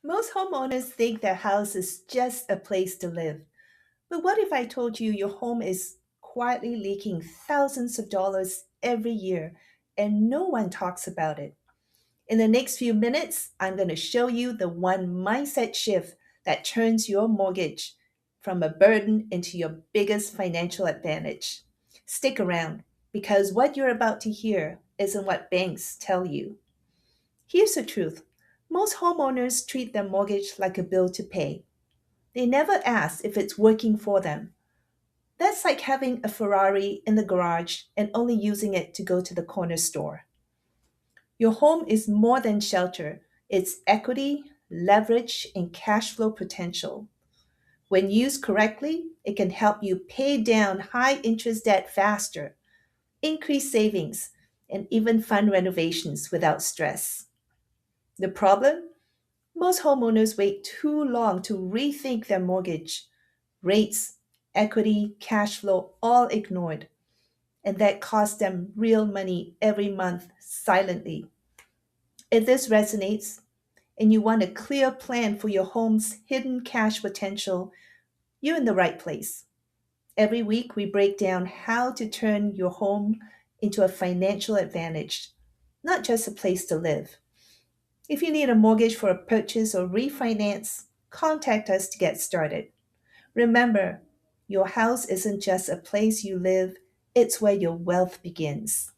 Most homeowners think their house is just a place to live. But what if I told you your home is quietly leaking thousands of dollars every year and no one talks about it? In the next few minutes, I'm going to show you the one mindset shift that turns your mortgage from a burden into your biggest financial advantage. Stick around because what you're about to hear isn't what banks tell you. Here's the truth: most homeowners treat their mortgage like a bill to pay. They never ask if it's working for them. That's like having a Ferrari in the garage and only using it to go to the corner store. Your home is more than shelter, it's equity, leverage, and cash flow potential. When used correctly, it can help you pay down high interest debt faster, increase savings, and even fund renovations without stress. The problem? Most homeowners wait too long to rethink their mortgage. Rates, equity, cash flow, all ignored. And that costs them real money every month silently. If this resonates and you want a clear plan for your home's hidden cash potential, you're in the right place. Every week, we break down how to turn your home into a financial advantage, not just a place to live. If you need a mortgage for a purchase or refinance, contact us to get started. Remember, your house isn't just a place you live, it's where your wealth begins.